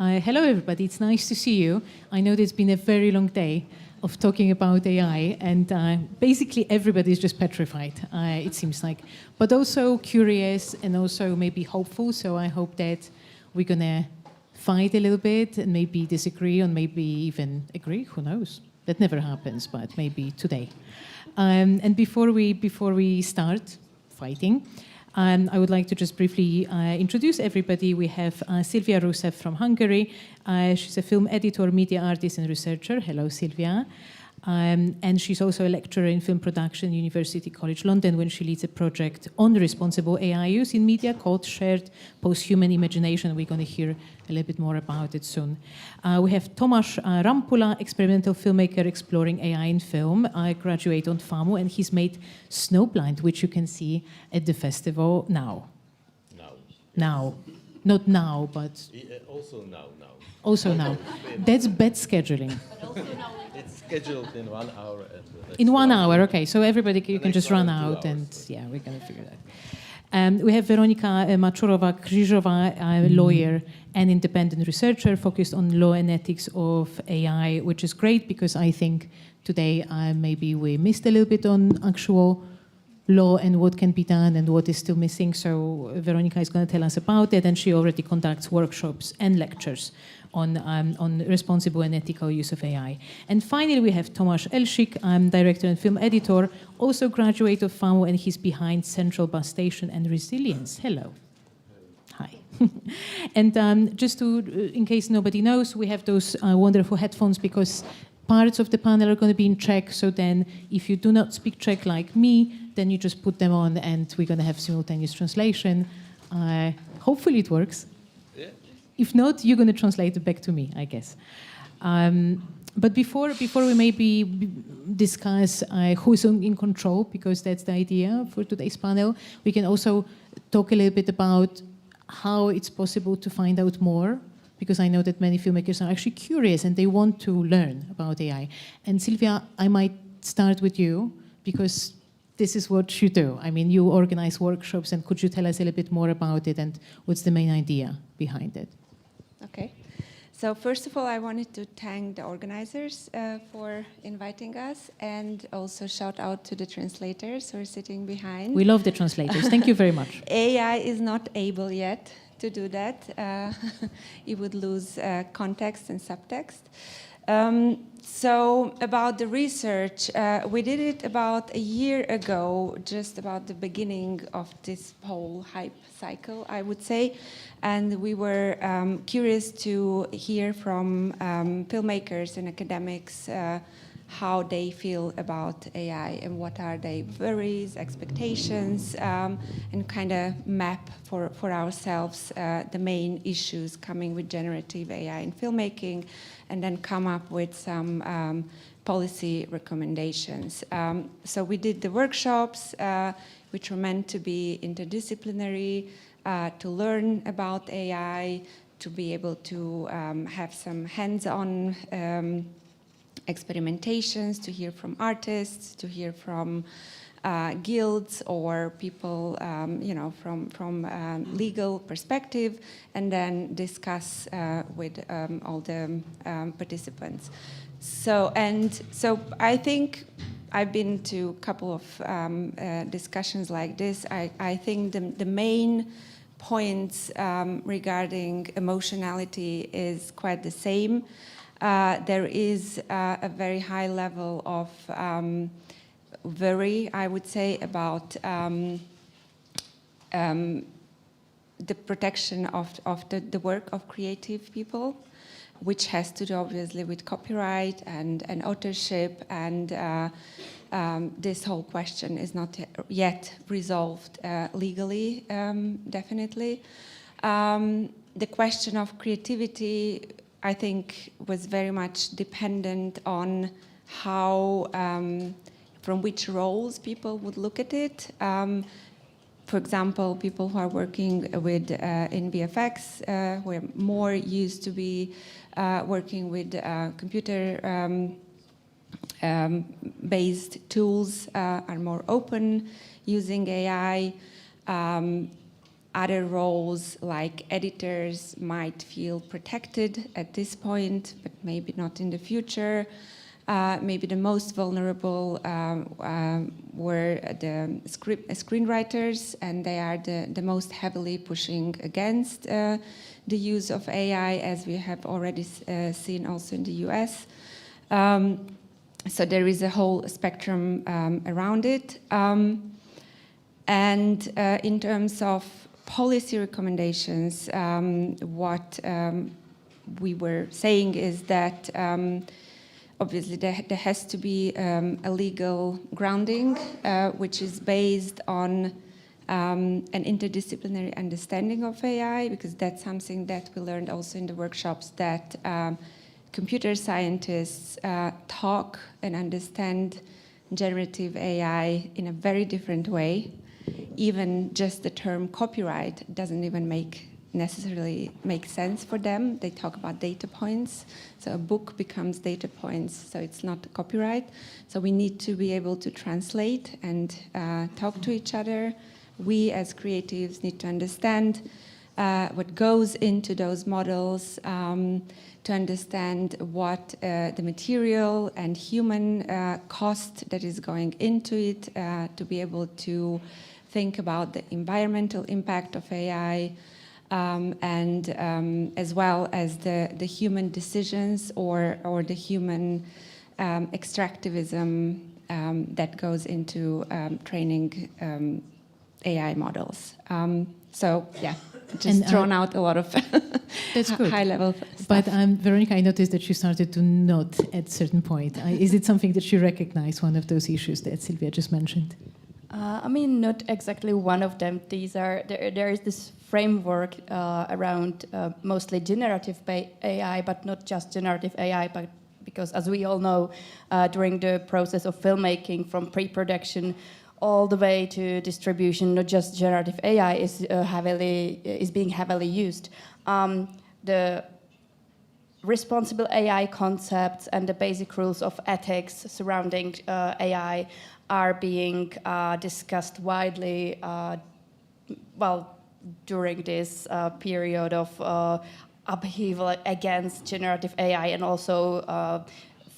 Hello, everybody. It's nice to see you. I know it's been a very long day of talking about AI, and basically everybody is just petrified, it seems like. But also curious and also maybe hopeful, so I hope that we're going to fight a little bit and maybe disagree or maybe even agree, who knows? That never happens, but maybe today. And before we start fighting, I would like to just briefly introduce everybody. We have Szilvia Ruszev from Hungary. She's a film editor, media artist, and researcher. Hello, Szilvia. And she's also a lecturer in film production, University College London, when she leads a project on responsible AI use in media called Shared Post-Human Imagination. We're going to hear a little bit more about it soon. We have Tomáš Rampula, experimental filmmaker exploring AI in film, graduate on FAMU, and he's made Snowblind, which you can see at the festival now. Now. Not now, but... Also now. Also now. That's bad scheduling. It's scheduled in 1 hour. In 1 hour, okay. So everybody, you can just run out and yeah, we're going to figure that. We have Veronika Macurová, Křížová, a lawyer and independent researcher focused on law and ethics of AI, which is great because I think today maybe we missed a little bit on actual law and what can be done and what is still missing. So Veronika is going to tell us about it, and she already conducts workshops and lectures on responsible and ethical use of AI. And finally, we have Tomáš Elšík, director and film editor, also graduate of FAMU, and he's behind Central Bus Station and Resilience. Hello. Hi. And just to, in case nobody knows, we have those wonderful headphones because parts of the panel are going to be in Czech, so then if you do not speak Czech like me, then you just put them on and we're going to have simultaneous translation. Hopefully it works. Yeah. If not, you're going to translate it back to me, I guess. But before we maybe discuss who's in control, because that's the idea for today's panel, we can also talk a little bit about how it's possible to find out more, because I know that many filmmakers are actually curious and they want to learn about AI. And Szilvia, I might start with you, because this is what you do. I mean, you organize workshops, and could you tell us a little bit more about it and what's the main idea behind it? Okay. So first of all, I wanted to thank the organizers for inviting us, and also shout out to the translators who are sitting behind. We love the translators. Thank you very much. AI is not able yet to do that. It would lose context and subtext. So about the research, we did it about a year ago, just about the beginning of this whole hype cycle, I would say. And we were curious to hear from filmmakers and academics how they feel about AI and what are their worries, expectations, and kind of map for ourselves the main issues coming with generative AI in filmmaking, and then come up with some policy recommendations. So we did the workshops, which were meant to be interdisciplinary, to learn about AI, to be able to have some hands-on experimentations, to hear from artists, to hear from guilds or people, from legal perspective, and then discuss with all the participants. So I think I've been to a couple of discussions like this. I think the main points regarding emotionality is quite the same. There is a very high level of worry, I would say, about the protection of the work of creative people, which has to do obviously with copyright and authorship, and this whole question is not yet resolved legally, definitely. The question of creativity, I think, was very much dependent on how, from which roles people would look at it. For example, people who are working with in VFX, who are more used to be working with computer based tools, are more open using AI. Other roles, like editors, might feel protected at this point, but maybe not in the future. Maybe the most vulnerable were the screenwriters, and they are the most heavily pushing against the use of AI, as we have already seen also in the US. So there is a whole spectrum around it. And in terms of policy recommendations, what we were saying is that obviously there has to be a legal grounding, which is based on an interdisciplinary understanding of AI, because that's something that we learned also in the workshops, that computer scientists talk and understand generative AI in a very different way. Even just the term copyright doesn't even necessarily make sense for them. They talk about data points. So a book becomes data points, so it's not copyright. So we need to be able to translate and talk to each other. We as creatives need to understand what goes into those models, to understand what the material and human cost that is going into it, to be able to think about the environmental impact of AI, and as well as the human decisions or the human extractivism that goes into training AI models. So yeah, just thrown out a lot of that's good. high-level stuff. But Veronika, I noticed that you started to nod at a certain point. Is it something that you recognize, one of those issues that Szilvia just mentioned? I mean, not exactly one of them. These are there is this framework around mostly generative AI, but not just generative AI, but because, as we all know, during the process of filmmaking, from pre-production all the way to distribution, not just generative AI is being heavily used. The responsible AI concepts and the basic rules of ethics surrounding AI are being discussed widely, during this period of upheaval against generative AI, and also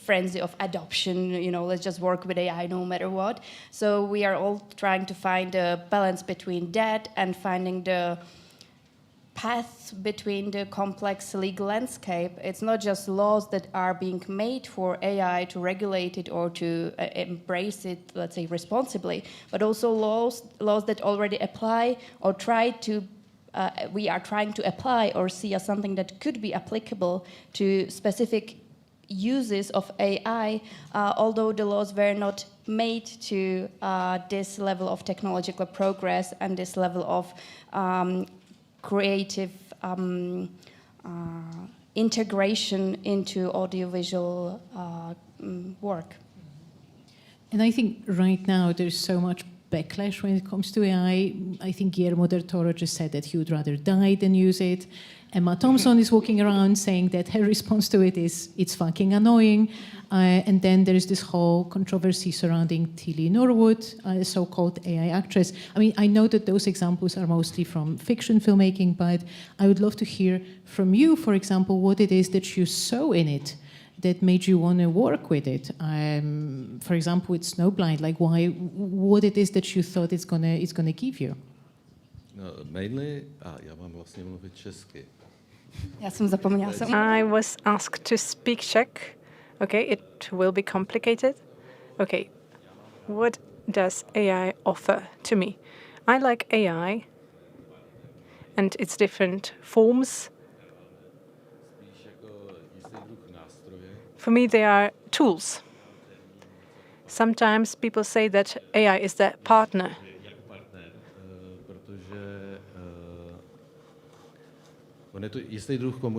frenzy of adoption, let's just work with AI no matter what. So we are all trying to find a balance between that and finding the path between the complex legal landscape. It's not just laws that are being made for AI to regulate it or to embrace it, let's say, responsibly, but also laws that already apply or we are trying to apply or see as something that could be applicable to specific uses of AI, although the laws were not made to this level of technological progress and this level of creative integration into audiovisual work. And I think right now there's so much backlash when it comes to AI. I think Guillermo del Toro just said that he would rather die than use it. Emma Thompson is walking around saying that her response to it is, it's fucking annoying. And then there is this whole controversy surrounding Tilly Norwood, a so-called AI actress. I mean, I know that those examples are mostly from fiction filmmaking, but I would love to hear from you, for example, what it is that you saw in it that made you want to work with it. For example, with Snowblind, like what it is that you thought it's gonna give you. No, mainly, já mám vlastně mluvit česky. Já jsem zapomněla. I was asked to speak Czech. Okay, it will be complicated. Okay, what does AI offer to me? I like AI and its different forms. For me, they are tools. Sometimes people say that AI is their partner.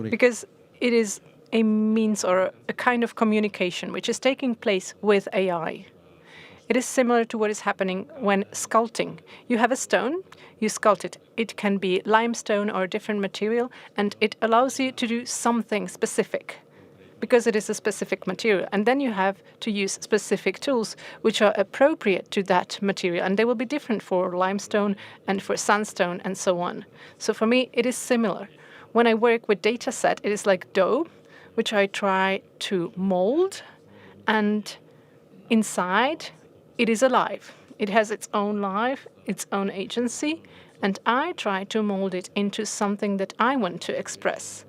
Because it is a means or a kind of communication which is taking place with AI. It is similar to what is happening when sculpting. You have a stone, you sculpt it. It can be limestone or a different material, and it allows you to do something specific. because it is a specific material. And then you have to use specific tools which are appropriate to that material. And they will be different for limestone and for sandstone and so on. So for me, it is similar. When I work with data set, it is like dough, which I try to mold. And inside, it is alive. It has its own life, its own agency. And I try to mold it into something that I want to express.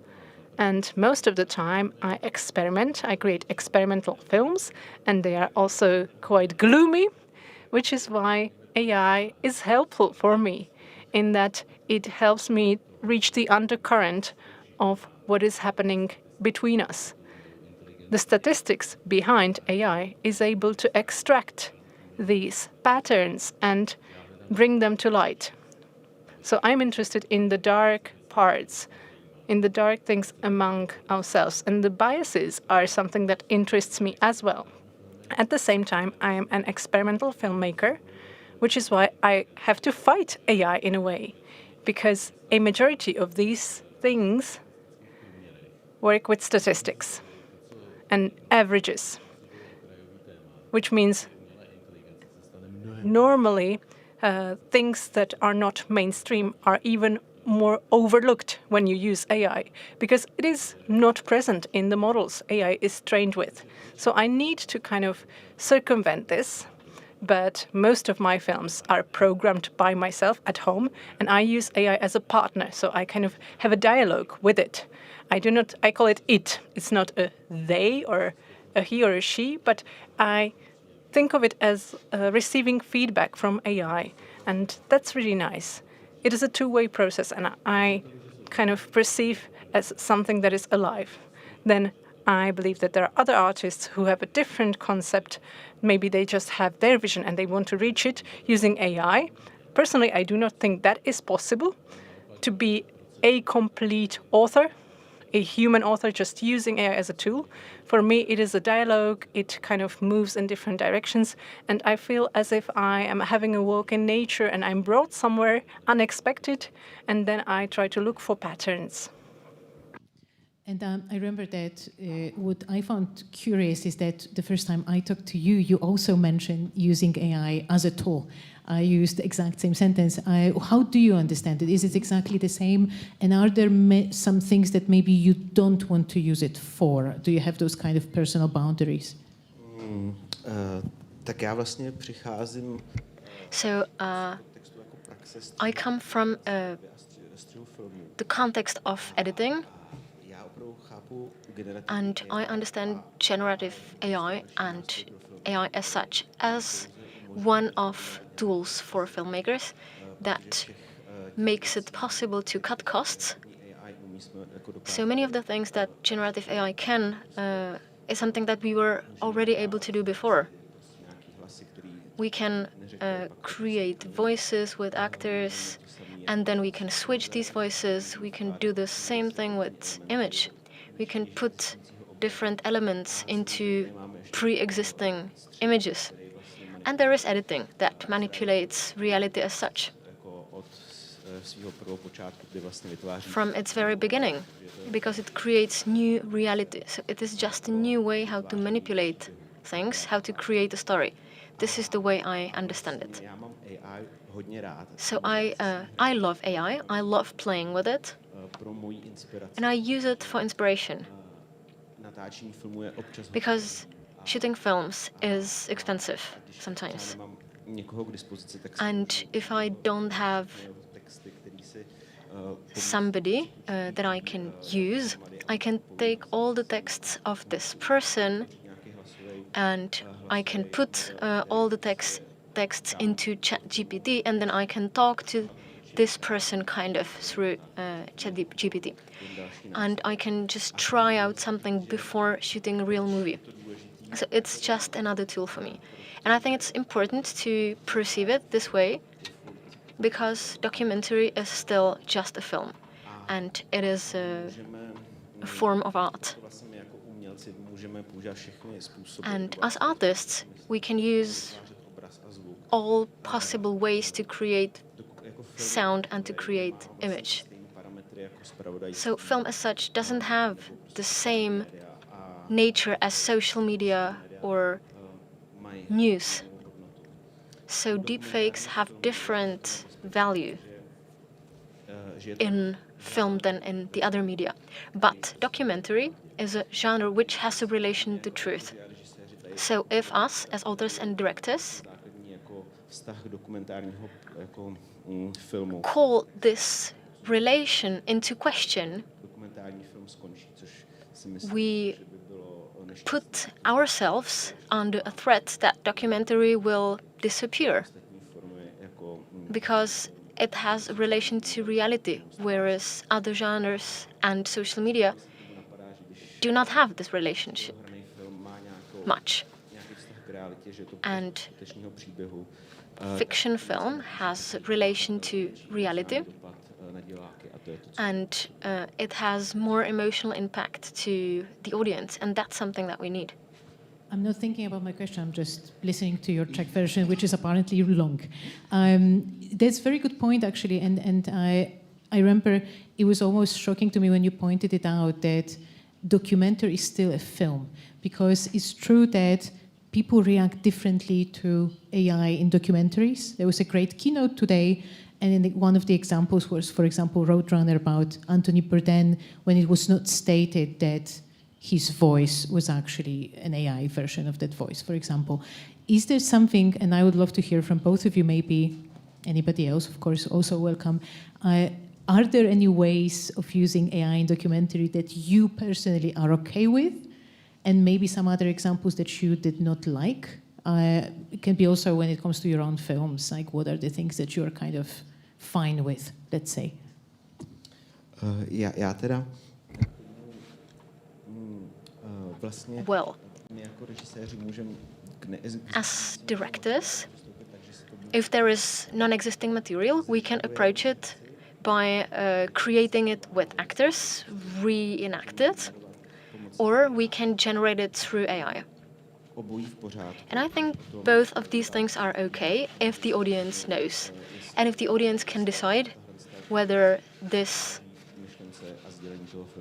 And most of the time I experiment, I create experimental films, and they are also quite gloomy, which is why AI is helpful for me in that it helps me reach the undercurrent of what is happening between us. The statistics behind AI is able to extract these patterns and bring them to light. So I'm interested in the dark parts, in the dark things among ourselves. And the biases are something that interests me as well. At the same time, I am an experimental filmmaker, which is why I have to fight AI in a way, because a majority of these things work with statistics and averages, which means normally things that are not mainstream are even more overlooked when you use AI, because it is not present in the models AI is trained with. So I need to kind of circumvent this, but most of my films are programmed by myself at home, and I use AI as a partner, so I kind of have a dialogue with it. I call it it. It's not a they or a he or a she, but I think of it as receiving feedback from AI, and that's really nice. It is a two-way process, and I kind of perceive as something that is alive. Then I believe that there are other artists who have a different concept. Maybe they just have their vision and they want to reach it using AI. Personally, I do not think that is possible, to be a complete author, a human author just using AI as a tool. For me, it is a dialogue. It kind of moves in different directions. And I feel as if I am having a walk in nature and I'm brought somewhere unexpected. And then I try to look for patterns. And I remember that what I found curious is that the first time I talked to you, you also mentioned using AI as a tool. I used the exact same sentence. How do you understand it? Is it exactly the same? And are there some things that maybe you don't want to use it for? Do you have those kind of personal boundaries? Tak já vlastně přicházím. So I come from the context of editing. And I understand generative AI and AI as such as one of tools for filmmakers that makes it possible to cut costs. So many of the things that generative AI can is something that we were already able to do before. We can create voices with actors, and then we can switch these voices. We can do the same thing with image. We can put different elements into pre-existing images. And there is editing that manipulates reality as such from its very beginning, because it creates new reality. So it is just a new way how to manipulate things, how to create a story. This is the way I understand it. So I love AI. I love playing with it. And I use it for inspiration, because shooting films is expensive sometimes. And if I don't have somebody that I can use, I can take all the texts of this person and I can put all the texts into ChatGPT, and then I can talk to this person kind of through ChatGPT. And I can just try out something before shooting a real movie. So it's just another tool for me. And I think it's important to perceive it this way, because documentary is still just a film, and it is a form of art. And as artists, we can use all possible ways to create sound and to create image. So film as such doesn't have the same nature as social media or news. So deepfakes have different value in film than in the other media. But documentary is a genre which has a relation to truth. So if us, as authors and directors, call this relation into question, we put ourselves under a threat that documentary will disappear because it has a relation to reality, whereas other genres and social media do not have this relationship much. And fiction film has a relation to reality, and it has more emotional impact to the audience, and that's something that we need. I'm not thinking about my question. I'm just listening to your Czech version, which is apparently long. That's a very good point, actually. And I remember it was almost shocking to me when you pointed it out that documentary is still a film, because it's true that people react differently to AI in documentaries. There was a great keynote today, and one of the examples was, for example, Roadrunner about Anthony Bourdain, when it was not stated that his voice was actually an AI version of that voice, for example. Is there something, and I would love to hear from both of you, maybe anybody else, of course, also welcome. Are there any ways of using AI in documentary that you personally are okay with? And maybe some other examples that you did not like? It can be also when it comes to your own films, like what are the things that you're kind of fine with, let's say? Já teda vlastně Well, my jako režiséři můžeme as directors, if there is non-existing material, we can approach it by creating it with actors, reenact it, or we can generate it through AI. And I think both of these things are okay if the audience knows, and if the audience can decide whether this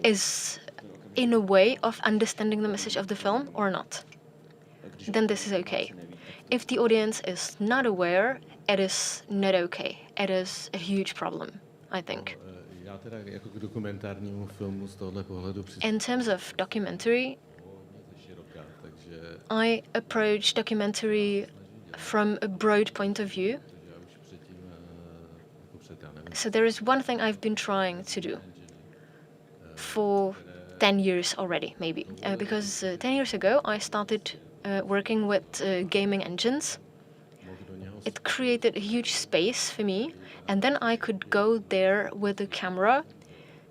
is in a way of understanding the message of the film or not. Then this is okay. If the audience is not aware, it is not okay. It is a huge problem, I think. Já teda jako k dokumentárnímu filmu z tohohle pohledu In terms of documentary, široká, takže I approach documentary from a broad point of view. já už předtím jako před, já nevím, So there is one thing I've been trying to do for 10 years already, maybe. Because 10 years ago, I started working with gaming engines. It created a huge space for me, and then I could go there with a camera,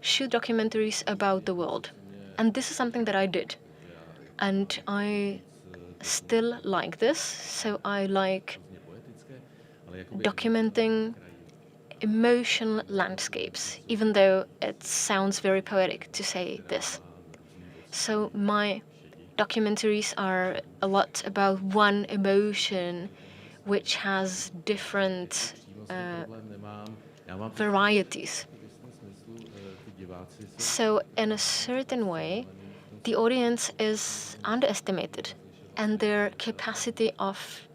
shoot documentaries about the world. And this is something that I did. And I still like this, so I like documenting emotional landscapes, even though it sounds very poetic to say this. So my documentaries are a lot about one emotion which has different varieties. So in a certain way, the audience is underestimated, and their capacity of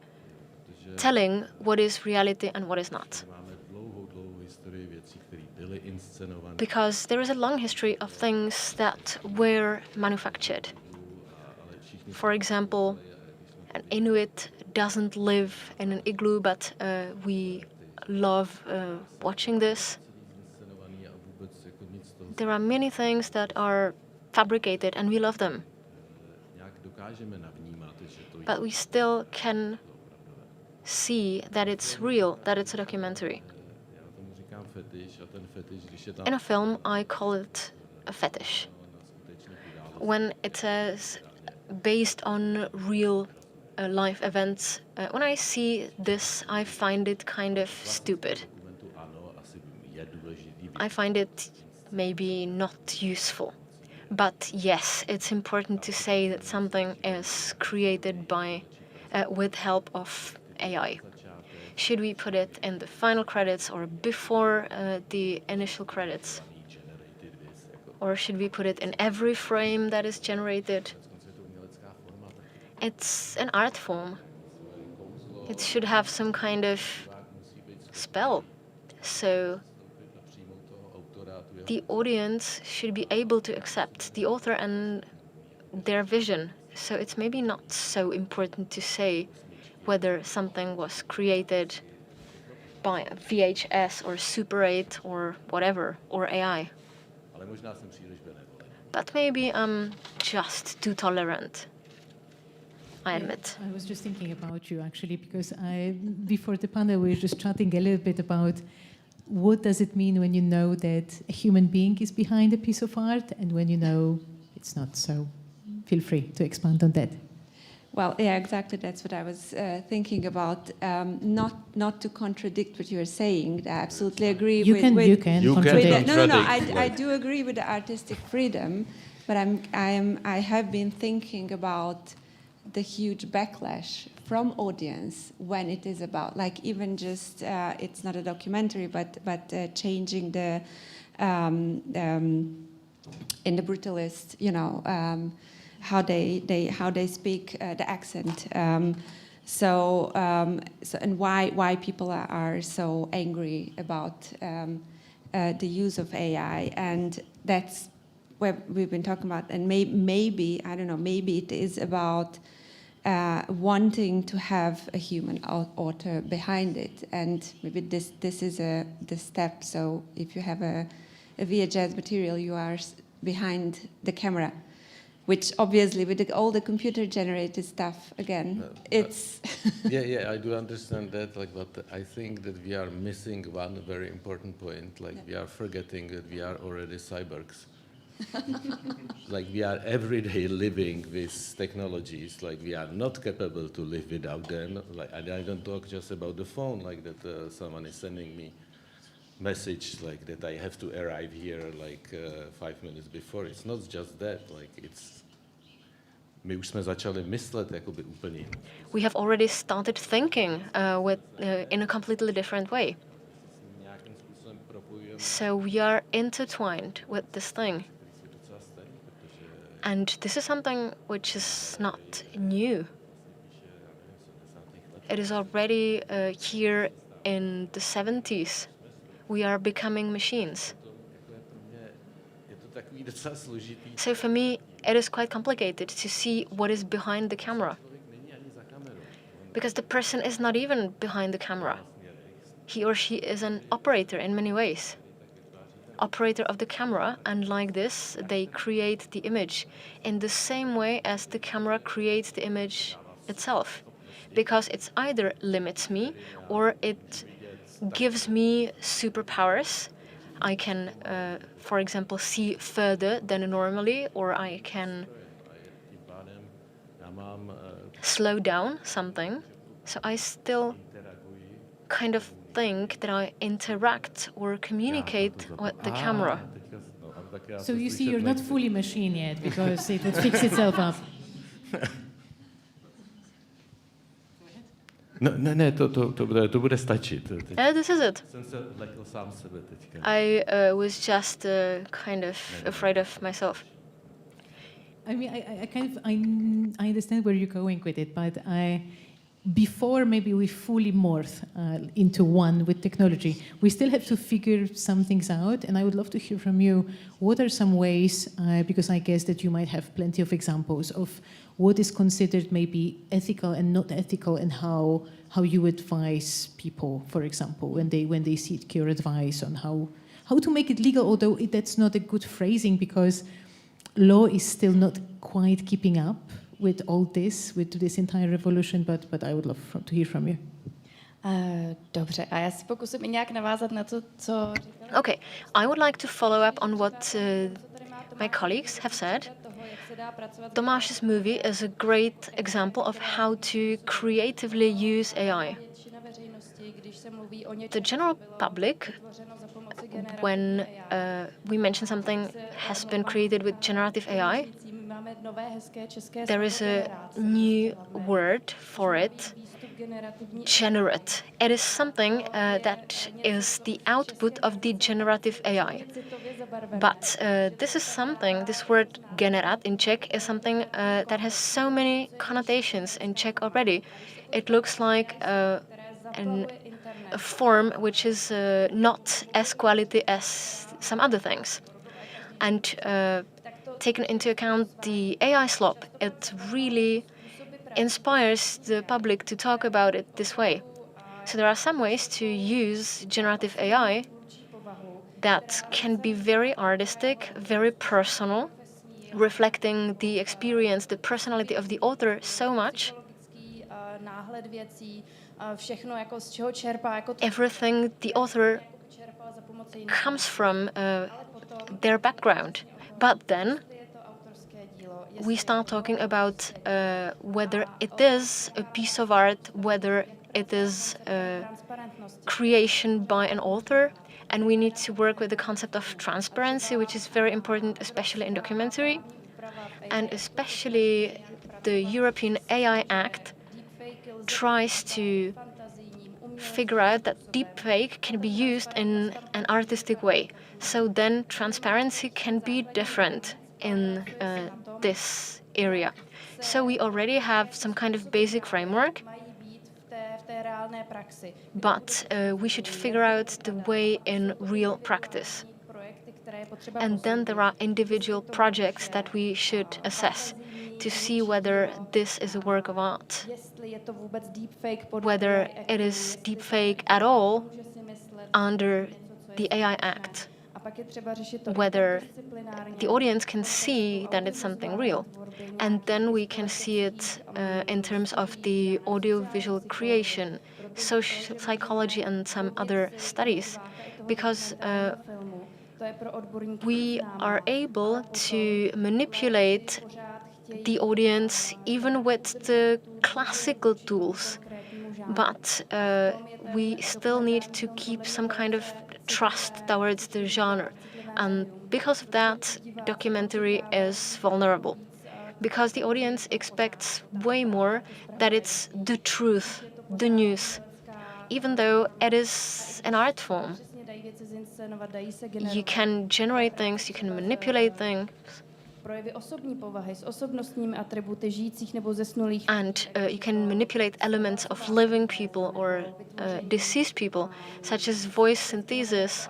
telling what is reality and what is not. Because there is a long history of things that were manufactured. For example, an Inuit doesn't live in an igloo, but we love watching this. There are many things that are fabricated, and we love them. But we still can see that it's real, that it's a documentary. In a film, I call it a fetish. When it says based on real life events, when I see this, I find it kind of stupid. I find it maybe not useful. But yes, it's important to say that something is created by, with help of AI. Should we put it in the final credits or before the initial credits? Or should we put it in every frame that is generated? It's an art form. It should have some kind of spell. So the audience should be able to accept the author and their vision. So it's maybe not so important to say whether something was created by VHS or Super 8 or whatever, or AI. But maybe I'm just too tolerant, I admit. I was just thinking about you actually, because before the panel we were just chatting a little bit about what does it mean when you know that a human being is behind a piece of art and when you know it's not. So feel free to expand on that. Well, yeah, exactly. That's what I was thinking about. Not to contradict what you're saying. I absolutely agree. You can contradict. No. I do agree with the artistic freedom, but I have been thinking about the huge backlash from audience when it is about, like, even just it's not a documentary, but changing the in the Brutalist, how they speak the accent. So and why people are so angry about the use of AI, and that's where we've been talking about. And maybe I don't know. Maybe it is about wanting to have a human author behind it, and maybe this is the step. So if you have a VHS material, you are behind the camera. Which obviously, with all the computer-generated stuff, again, it's. yeah, I do understand that. But I think that we are missing one very important point. We are forgetting that we are already cyborgs. We are every day living with technologies. We are not capable to live without them. I don't talk just about the phone. That someone is sending me message that I have to arrive here 5 minutes before. It's not just that. My už jsme začali myslet jakoby úplně jinak. We have already started thinking in a completely different way. So we are intertwined with this thing. And this is something which is not new. It is already here in the 70s. We are becoming machines. So for me, it is quite complicated to see what is behind the camera. Because the person is not even behind the camera. He or she is an operator in many ways. Operator of the camera, and like this, they create the image in the same way as the camera creates the image itself. Because it either limits me or it gives me superpowers. I can, for example, see further than normally, or I can slow down something. So I still kind of think that I interact or communicate with the camera. So you see, you're not fully machine yet, because it would fix itself up. Ne, to bude stačit. This is it. Jsem se lekl sám sebe teďka. I was just kind of afraid of myself. I mean, I understand where you're going with it, but before maybe we fully morph into one with technology, we still have to figure some things out. And I would love to hear from you, what are some ways, because I guess that you might have plenty of examples of what is considered maybe ethical and not ethical, and how you advise people, for example, when they seek your advice on how to make it legal, although that's not a good phrasing, because law is still not quite keeping up with all this, with this entire revolution, but I would love to hear from you. Dobře, a já si pokusím i nějak navázat na to, co říkala. Okay, I would like to follow up on what my colleagues have said. Tomáš's movie is a great example of how to creatively use AI. The general public, when we mention something has been created with generative AI, there is a new word for it, generate. It is something that is the output of the generative AI. But this is something, this word generat in Czech is something that has so many connotations in Czech already. It looks like a form which is not as quality as some other things. And taken into account the AI slop, it really inspires the public to talk about it this way. So there are some ways to use generative AI that can be very artistic, very personal, reflecting the experience, the personality of the author so much. Everything the author comes from their background. But then we start talking about whether it is a piece of art, whether it is a creation by an author, and we need to work with the concept of transparency, which is very important, especially in documentary, and especially the European AI Act tries to figure out that deepfake can be used in an artistic way. So then transparency can be different in this area. So we already have some kind of basic framework, but we should figure out the way in real practice. And then there are individual projects that we should assess to see whether this is a work of art, whether it is deepfake at all under the AI Act, whether the audience can see that it's something real. And then we can see it in terms of the audiovisual creation, social psychology, and some other studies, because we are able to manipulate the audience even with the classical tools, but we still need to keep some kind of trust towards the genre. And because of that, documentary is vulnerable, because the audience expects way more that it's the truth, the news, even though it is an art form. You can generate things, you can manipulate things, and you can manipulate elements of living people or deceased people, such as voice synthesis,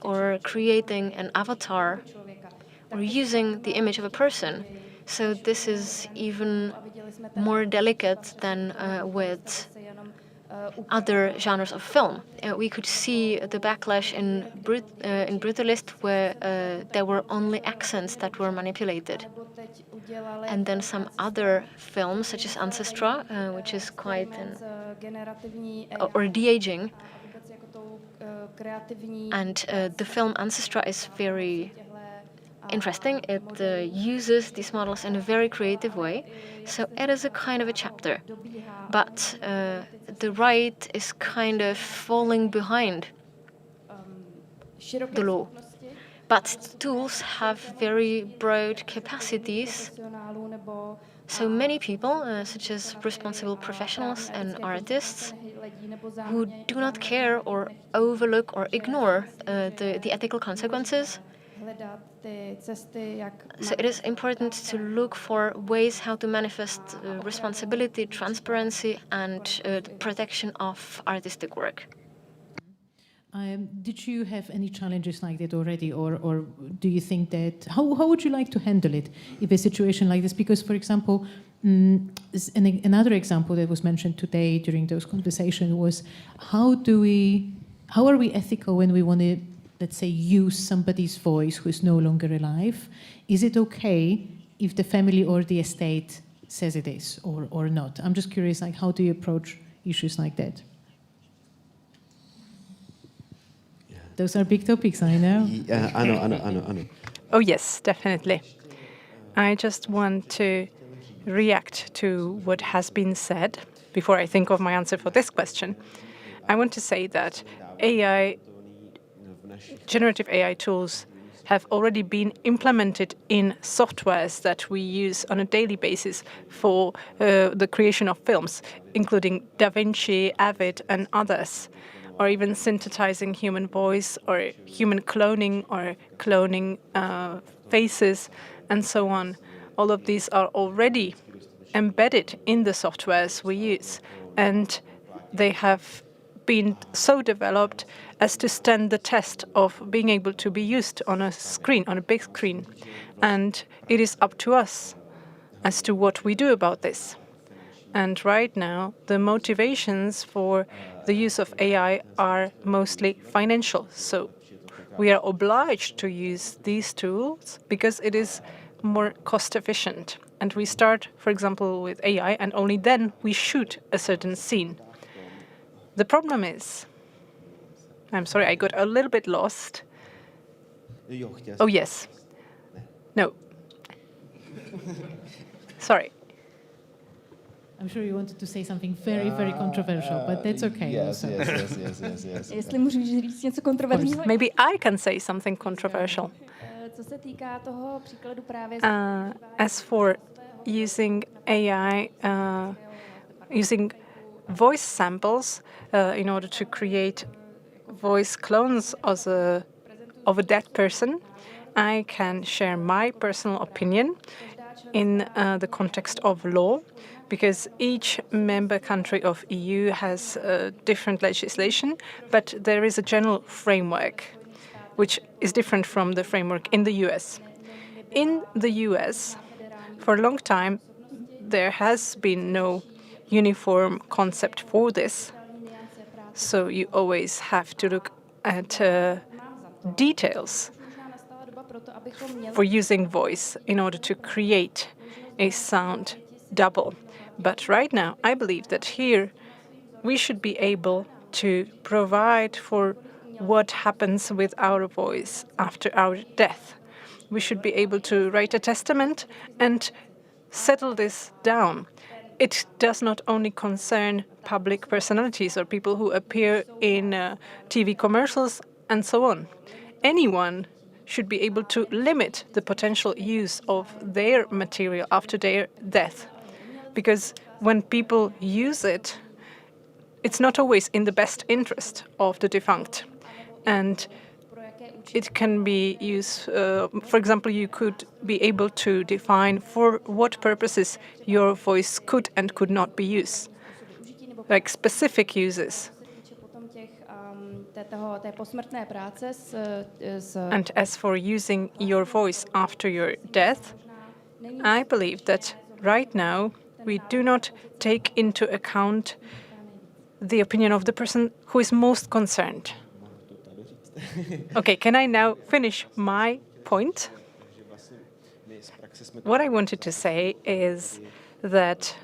or creating an avatar, or using the image of a person. So this is even more delicate than with other genres of film. We could see the backlash in Brutalist, where there were only accents that were manipulated. And then some other films, such as Ancestra, which is quite or de-aging. And the film Ancestra is very interesting. It uses these models in a very creative way. So it is a kind of a chapter. But the right is kind of falling behind the law. But tools have very broad capacities. So many people, such as responsible professionals and artists, who do not care or overlook or ignore the ethical consequences. So it is important to look for ways how to manifest responsibility, transparency, and protection of artistic work. Did you have any challenges like that already, or do you think that, how would you like to handle it if a situation like this? Because, for example, another example that was mentioned today during those conversations was how are we ethical when we want to, let's say, use somebody's voice who is no longer alive? Is it okay if the family or the estate says it is or not? I'm just curious, like, how do you approach issues like that? Those are big topics, I know. Ano. Oh, yes, definitely. I just want to react to what has been said before I think of my answer for this question. I want to say that generative AI tools have already been implemented in softwares that we use on a daily basis for the creation of films, including DaVinci, Avid, and others, or even synthesizing human voice or human cloning or cloning faces and so on. All of these are already embedded in the softwares we use, and they have been so developed as to stand the test of being able to be used on a screen, on a big screen. And it is up to us as to what we do about this. And right now, the motivations for the use of AI are mostly financial. So we are obliged to use these tools because it is more cost efficient. And we start, for example, with AI, and only then we shoot a certain scene. The problem is, I'm sorry, I got a little bit lost. Oh, yes. No. Sorry. I'm sure you wanted to say something very, very controversial, but that's okay. Yes. Jestli můžu říct něco kontroverzního. Maybe I can say something controversial. Co se týká toho příkladu právě As for using AI, using voice samples in order to create voice clones of a dead person, I can share my personal opinion in the context of law, because each member country of EU has different legislation, but there is a general framework which is different from the framework in the US. In the US, for a long time, there has been no uniform concept for this. So you always have to look at details for using voice in order to create a sound double. But right now, I believe that here we should be able to provide for what happens with our voice after our death. We should be able to write a testament and settle this down. It does not only concern public personalities or people who appear in TV commercials and so on. Anyone should be able to limit the potential use of their material after their death. Because when people use it, it's not always in the best interest of the defunct. And it can be used, for example, you could be able to define for what purposes your voice could and could not be used, like specific uses. And as for using your voice after your death, I believe that right now we do not take into account the opinion of the person who is most concerned. Okay, can I now finish my point? What I wanted to say is that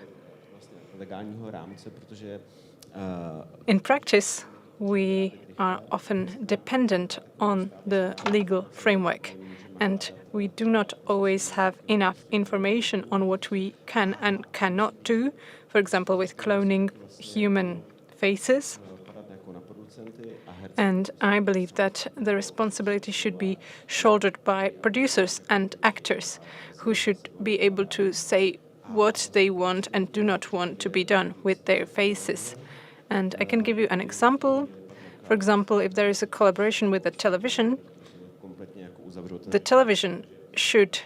in practice, we are often dependent on the legal framework, and we do not always have enough information on what we can and cannot do, for example, with cloning human faces. And I believe that the responsibility should be shouldered by producers and actors who should be able to say what they want and do not want to be done with their faces. And I can give you an example. For example, if there is a collaboration with the television should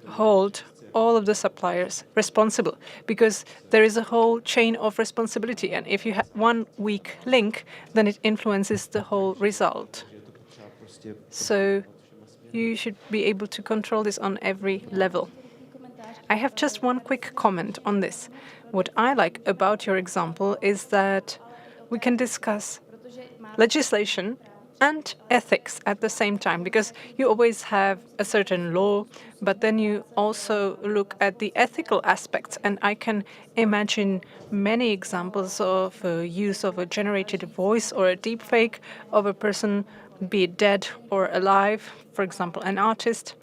hold all of the suppliers responsible, because there is a whole chain of responsibility. And if you have one weak link, then it influences the whole result. So you should be able to control this on every level. I have just one quick comment on this. What I like about your example is that we can discuss legislation and ethics at the same time, because you always have a certain law, but then you also look at the ethical aspects. And I can imagine many examples of use of a generated voice or a deepfake of a person, be it dead or alive, for example, an artist.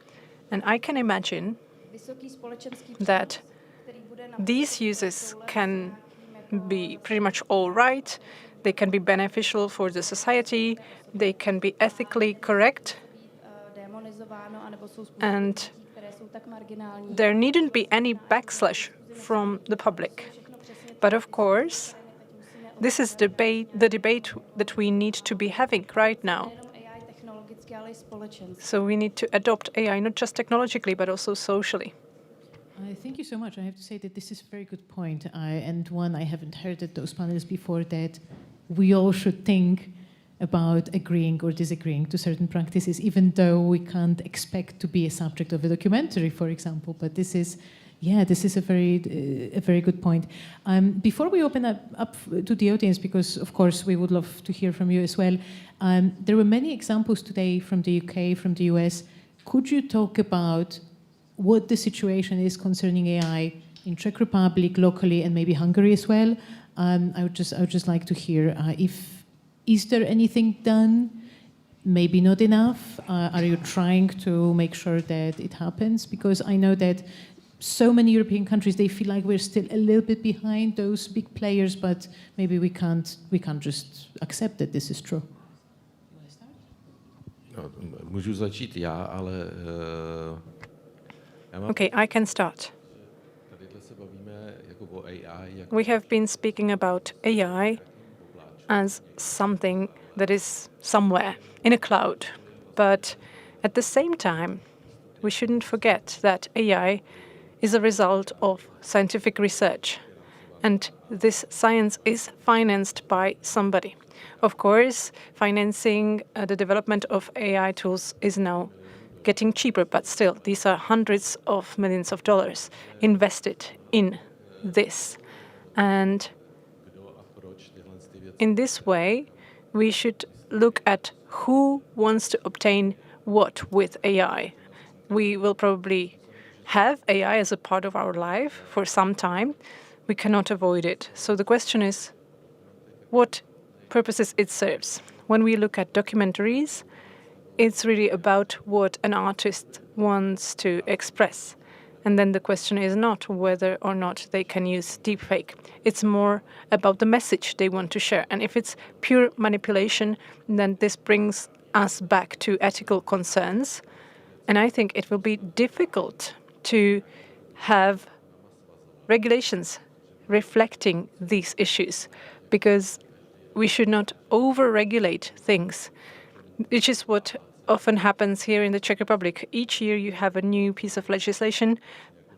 And I can imagine that these uses can be pretty much all right. They can be beneficial for the society. They can be ethically correct. and there needn't be any backslash from the public. But of course, this is the debate that we need to be having right now. So we need to adopt AI not just technologically, but also socially. Thank you so much. I have to say that this is a very good point, and one I haven't heard at those panels before, that we all should think about agreeing or disagreeing to certain practices, even though we can't expect to be a subject of a documentary, for example. But this is a very good point. Before we open up to the audience, because of course we would love to hear from you as well, there were many examples today from the UK, from the US. Could you talk about what the situation is concerning AI in Czech Republic, locally, and maybe Hungary as well? I would just like to hear is there anything done? Maybe not enough. Are you trying to make sure that it happens? Because I know that so many European countries, they feel like we're still a little bit behind those big players, but maybe we can't just accept that this is true. No, můžu začít já, ale Okay, I can start. We have been speaking about AI as something that is somewhere in a cloud. But at the same time, we shouldn't forget that AI is a result of scientific research. And this science is financed by somebody. Of course, financing the development of AI tools is now getting cheaper, but still, these are hundreds of millions of dollars invested in this. And in this way, we should look at who wants to obtain what with AI. We will probably have AI as a part of our life for some time. We cannot avoid it. So the question is, what purposes it serves? When we look at documentaries, it's really about what an artist wants to express. And then the question is not whether or not they can use deepfake. It's more about the message they want to share. And if it's pure manipulation, then this brings us back to ethical concerns. And I think it will be difficult to have regulations reflecting these issues, because we should not over-regulate things, which is what often happens here in the Czech Republic. Each year you have a new piece of legislation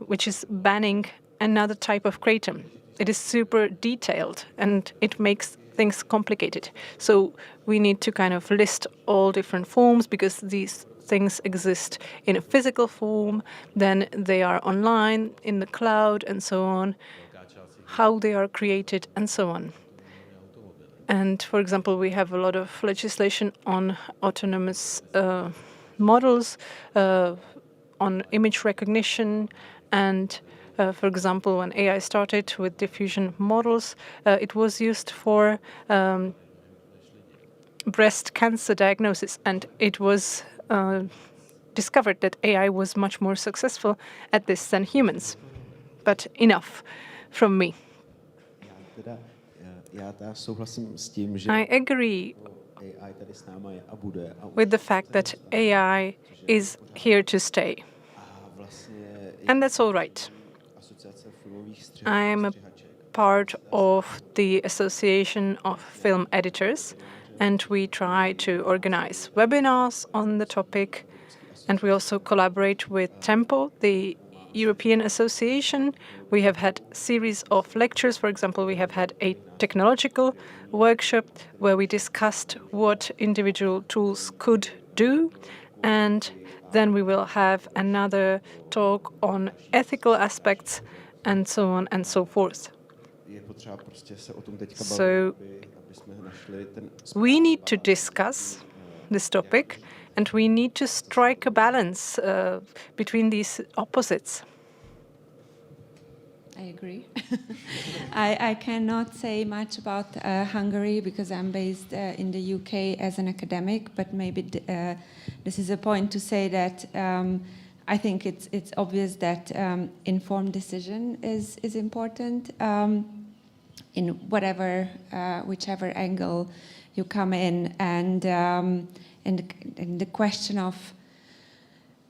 which is banning another type of kratom. It is super detailed and it makes things complicated. So we need to kind of list all different forms, because these things exist in a physical form, then they are online, in the cloud, and so on, how they are created, and so on. And for example, we have a lot of legislation on autonomous models, on image recognition, and for example, when AI started with diffusion models, it was used for breast cancer diagnosis, and it was discovered that AI was much more successful at this than humans. But enough from me. I agree with the fact that AI is here to stay. And that's all right. I am a part of the Association of Film Editors, and we try to organize webinars on the topic. And we also collaborate with Tempo, the European Association. We have had a series of lectures. For example, we have had a technological workshop where we discussed what individual tools could do. And then we will have another talk on ethical aspects and so on and so forth. So we need to discuss this topic, and we need to strike a balance between these opposites. I agree. I cannot say much about Hungary because I'm based in the UK as an academic, but maybe this is a point to say that I think it's obvious that informed decision is important in whichever angle you come in, and the question of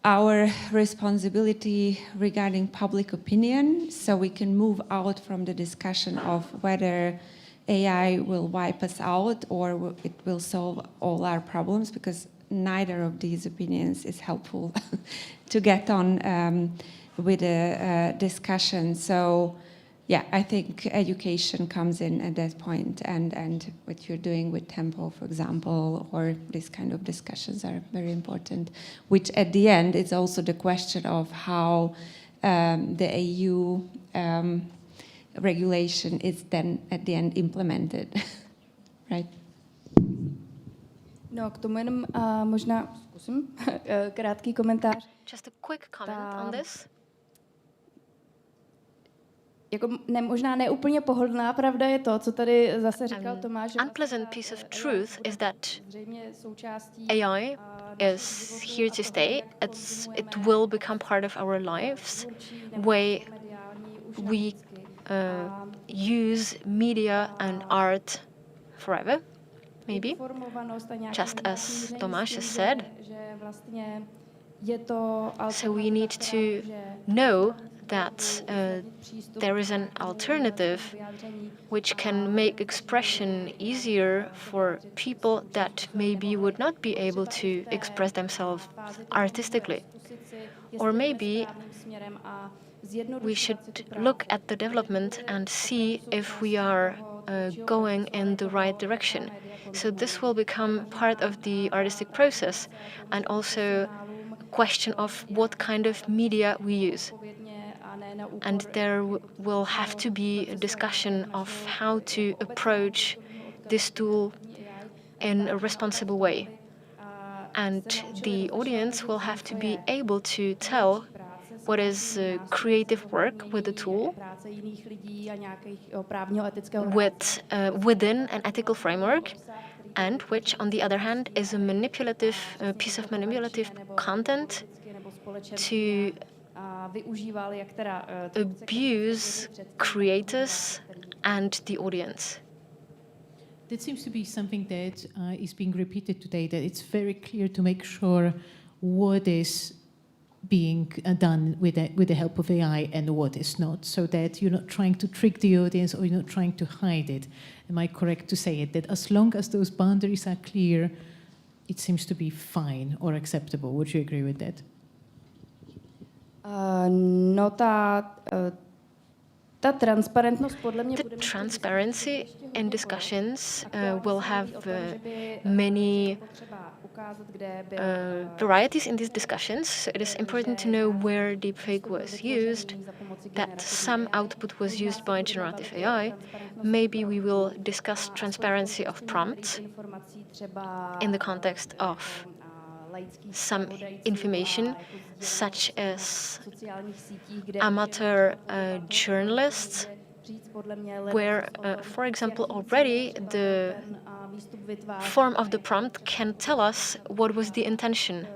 our responsibility regarding public opinion, so we can move out from the discussion of whether AI will wipe us out or it will solve all our problems, because neither of these opinions is helpful to get on with a discussion. So yeah, I think education comes in at that point, and what you're doing with Tempo, for example, or these kind of discussions are very important, which at the end is also the question of how the EU regulation is then at the end implemented, right? No, k tomu jenom možná zkusím krátký komentář. Just a quick comment on this. Jako možná neúplně pohodlná pravda je to, co tady zase říkal Tomáš. Unpleasant piece of truth is that AI is here to stay. It will become part of our lives, way we use media and art forever, maybe. Just as Tomáš has said. So we need to know that there is an alternative which can make expression easier for people that maybe would not be able to express themselves artistically. Or maybe we should look at the development and see if we are going in the right direction. So this will become part of the artistic process, and also a question of what kind of media we use. And there will have to be a discussion of how to approach this tool in a responsible way. And the audience will have to be able to tell what is creative work with the tool within an ethical framework, and which, on the other hand, is a manipulative piece of manipulative content to abuse creators and the audience. That seems to be something that is being repeated today, that it's very clear to make sure what is being done with the help of AI and what is not, so that you're not trying to trick the audience or you're not trying to hide it. Am I correct to say it? That as long as those boundaries are clear, it seems to be fine or acceptable. Would you agree with that? The transparency in discussions will have many varieties in these discussions. So it is important to know where deepfake was used, that some output was used by generative AI. Maybe we will discuss transparency of prompts in the context of some information, such as amateur journalists, where, for example, already the form of the prompt can tell us what was the intention.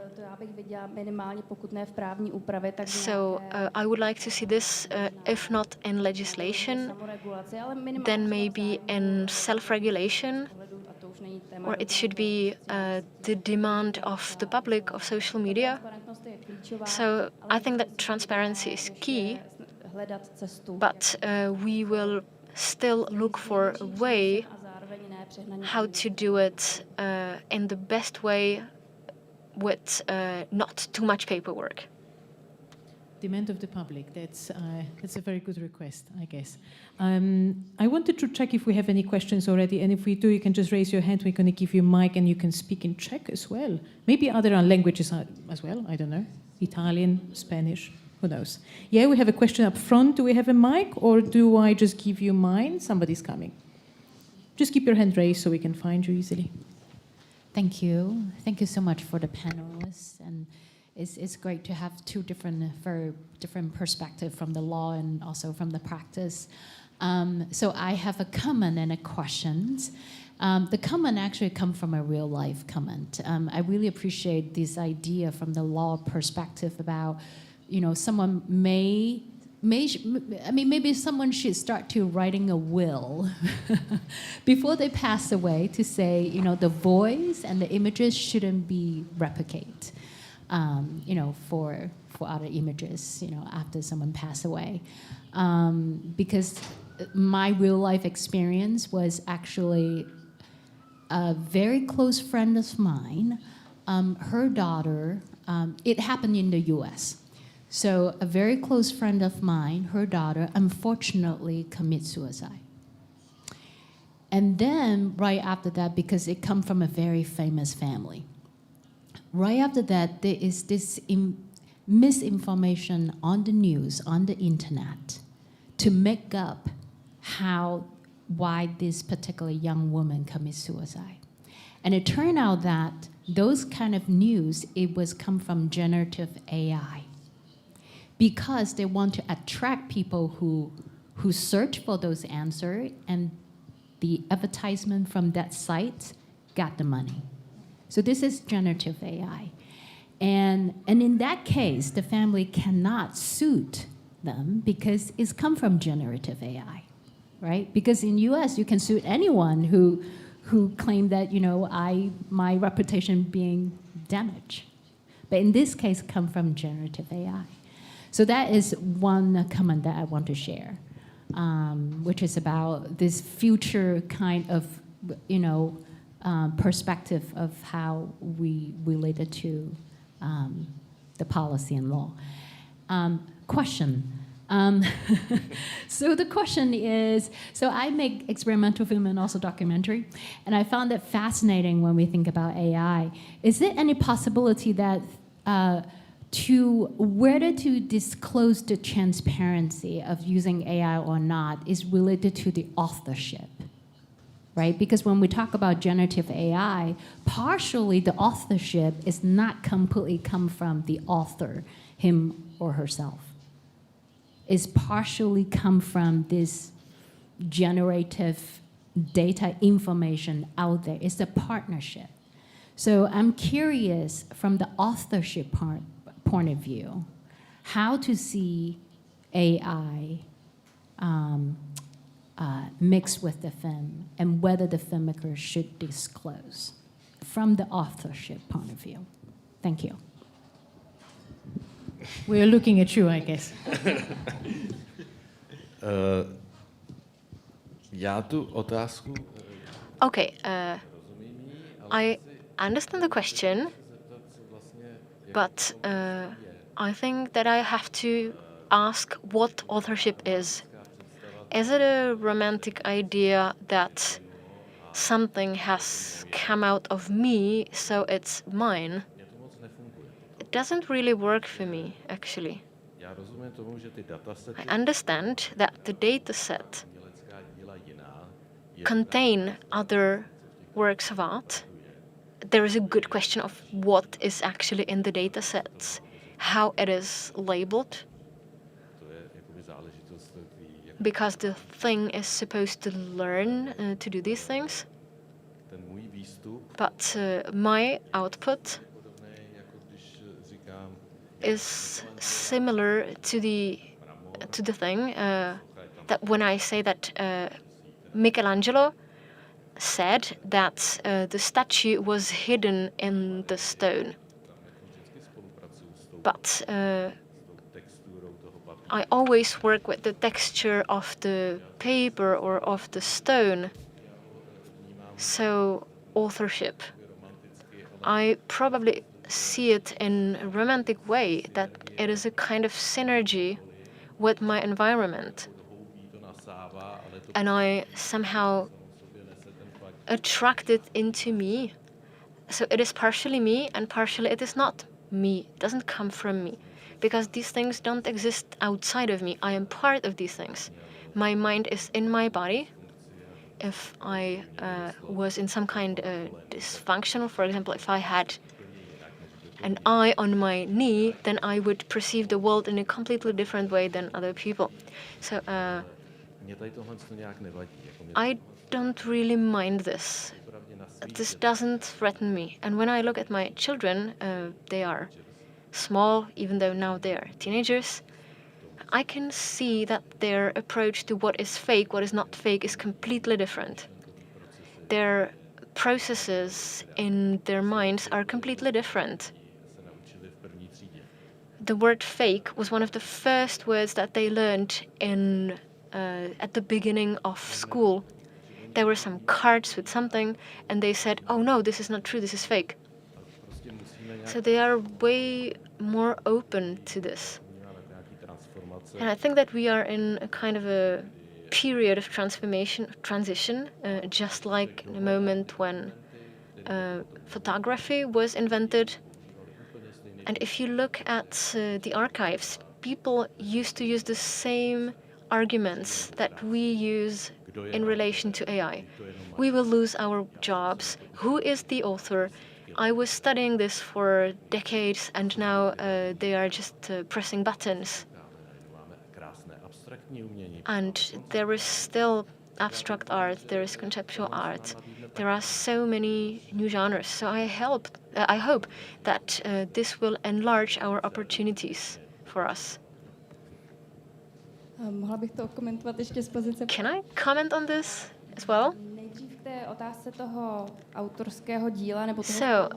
So I would like to see this, if not in legislation, then maybe in self-regulation, or it should be the demand of the public, of social media. So I think that transparency is key, but we will still look for a way how to do it in the best way with not too much paperwork. Demand of the public, that's a very good request, I guess. I wanted to check if we have any questions already, and if we do, you can just raise your hand. We're going to give you a mic, and you can speak in Czech as well. Maybe other languages as well, I don't know. Italian, Spanish, who knows? Yeah, we have a question up front. Do we have a mic, or do I just give you mine? Somebody's coming. Just keep your hand raised so we can find you easily. Thank you. Thank you so much for the panelists. And it's great to have two very different perspectives from the law and also from the practice. So I have a comment and a question. The comment actually comes from a real life comment. I really appreciate this idea from the law perspective about, someone maybe someone should start to writing a will before they pass away to say, the voice and the images shouldn't be replicated. for other images, after someone passed away. Because my real life experience was actually a very close friend of mine. Her daughter, it happened in the US. So a very close friend of mine, her daughter, unfortunately commits suicide. And then right after that, because it comes from a very famous family, right after that, there is this misinformation on the news, on the internet, to make up why this particular young woman commits suicide. And it turned out that those kind of news, it was come from generative AI, because they want to attract people who search for those answers, and the advertisement from that site got the money. So this is generative AI. And in that case, the family cannot sue them because it's come from generative AI, right? Because in US, you can sue anyone who claim that, my reputation being damaged. But in this case, come from generative AI. So that is one comment that I want to share, which is about this future kind of, perspective of how we related to the policy and law. Question. So the question is, so I make experimental film and also documentary, and I found it fascinating when we think about AI. Is there any possibility that whether to disclose the transparency of using AI or not is related to the authorship, right? Because when we talk about generative AI, partially the authorship is not completely come from the author, him or herself. It's partially come from this generative data information out there. It's a partnership. So I'm curious from the authorship point of view, how to see AI mixed with the film, and whether the filmmaker should disclose from the authorship point of view. Thank you. We're looking at you, I guess. Já tu otázku. Okay, I understand the question, but I think that I have to ask what authorship is. Is it a romantic idea that something has come out of me, so it's mine? It doesn't really work for me, actually. I understand that the data set contain other works of art. There is a good question of what is actually in the data sets, how it is labeled, because the thing is supposed to learn to do these things. But my output is similar to the thing that when I say that Michelangelo said that the statue was hidden in the stone. But I always work with the texture of the paper or of the stone. So authorship, I probably see it in a romantic way, that it is a kind of synergy with my environment. And I somehow attract it into me. So it is partially me and partially it is not me. It doesn't come from me. Because these things don't exist outside of me. I am part of these things. My mind is in my body. If I was in some kind of dysfunctional, for example, if I had an eye on my knee, then I would perceive the world in a completely different way than other people. So I don't really mind this. This doesn't threaten me. And when I look at my children, they are small, even though now they are teenagers, I can see that their approach to what is fake, what is not fake, is completely different. Their processes in their minds are completely different. the word fake was one of the first words that they learned in at the beginning of school. There were some cards with something, and they said, "Oh no, this is not true. This is fake." So they are way more open to this. And I think that we are in a kind of a period of transition, just like the moment when photography was invented. And if you look at the archives, people used to use the same arguments that we use in relation to AI. We will lose our jobs. Who is the author? I was studying this for decades, and now they are just pressing buttons. And there is still abstract art, there is conceptual art. There are so many new genres. So I hope that this will enlarge our opportunities for us. Mohla bych to komentovat ještě z pozice... Can I comment on this as well? Nejdřív k té otázce toho autorského díla, nebo toho... So,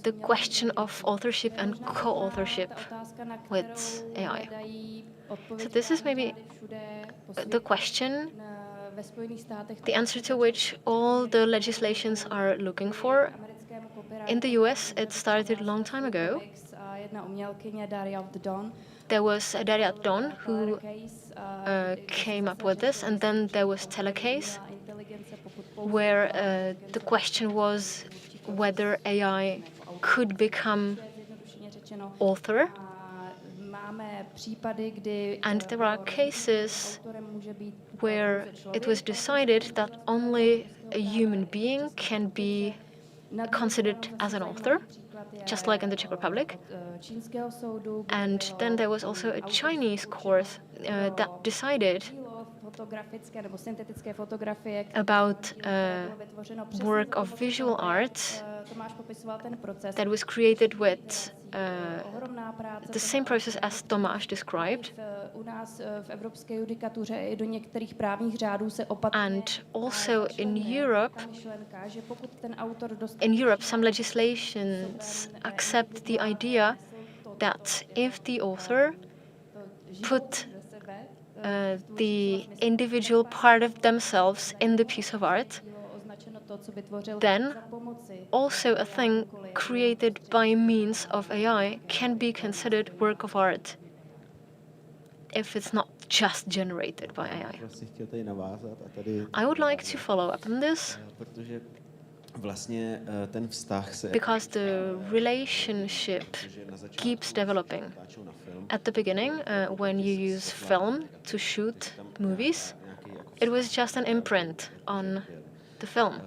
the question of authorship and co-authorship with AI. So this is maybe the question, the answer to which all the legislations are looking for. In the US, it started a long time ago. There was Daria Don who came up with this, and then there was Telecase, where the question was whether AI could become author. And there are cases where it was decided that only a human being can be considered as an author, just like in the Czech Republic. And then there was also a Chinese court that decided about work of visual art that was created with the same process as Tomáš described. And also in Europe, some legislations accept the idea that if the author put the individual part of themselves in the piece of art, then also a thing created by means of AI can be considered work of art if it's not just generated by AI. I would like to follow up on this because the relationship keeps developing. At the beginning, when you use film to shoot movies, it was just an imprint on the film.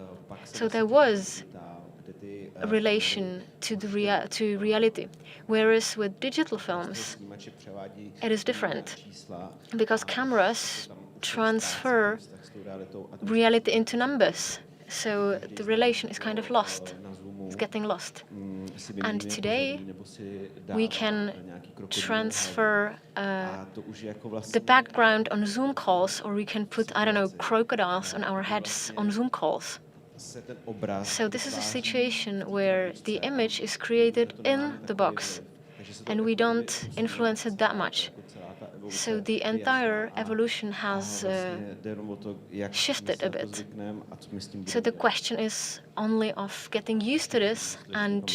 So there was a relation to reality. Whereas with digital films, it is different because cameras transfer reality into numbers. So the relation is kind of lost. It's getting lost. And today, we can transfer the background on Zoom calls, or we can put, I don't know, crocodiles on our heads on Zoom calls. So this is a situation where the image is created in the box, and we don't influence it that much. So the entire evolution has shifted a bit. So the question is only of getting used to this and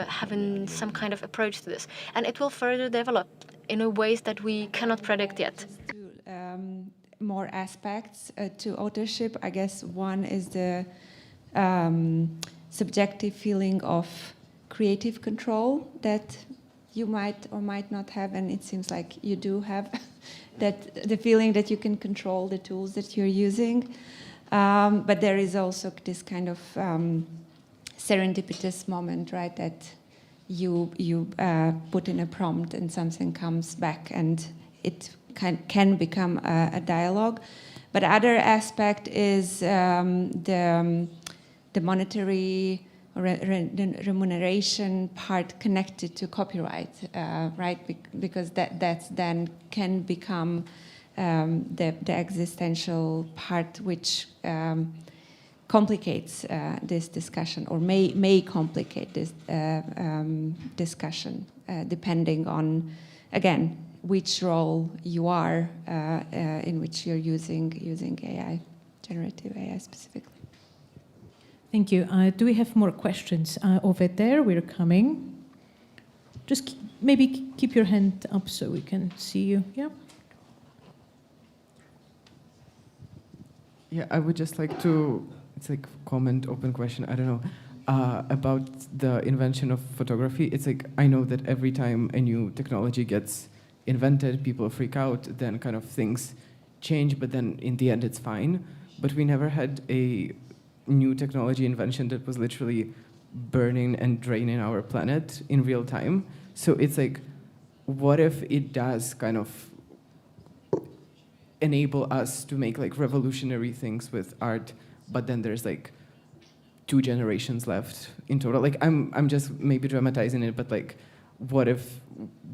having some kind of approach to this. And it will further develop in a ways that we cannot predict yet. More aspects to authorship. I guess one is the subjective feeling of creative control that you might or might not have, and it seems like you do have that, the feeling that you can control the tools that you're using. But there is also this kind of serendipitous moment, right, that you put in a prompt and something comes back and it can become a dialogue. But other aspect is the monetary remuneration part connected to copyright, right? Because that's then can become the existential part which complicates this discussion, or may complicate this discussion, depending on again, which role you are in which you're using AI, generative AI specifically. Thank you. Do we have more questions over there? We're coming. Just maybe keep your hand up so we can see you. Yeah. Yeah, I would just like to, it's like comment, open question, I don't know, about the invention of photography. It's like, I know that every time a new technology gets invented, people freak out, then kind of things change, but then in the end it's fine. But we never had a new technology invention that was literally burning and draining our planet in real time. So it's like, what if it does kind of enable us to make like revolutionary things with art, but then there's like 2 generations left in total? Like I'm just maybe dramatizing it, but like, what if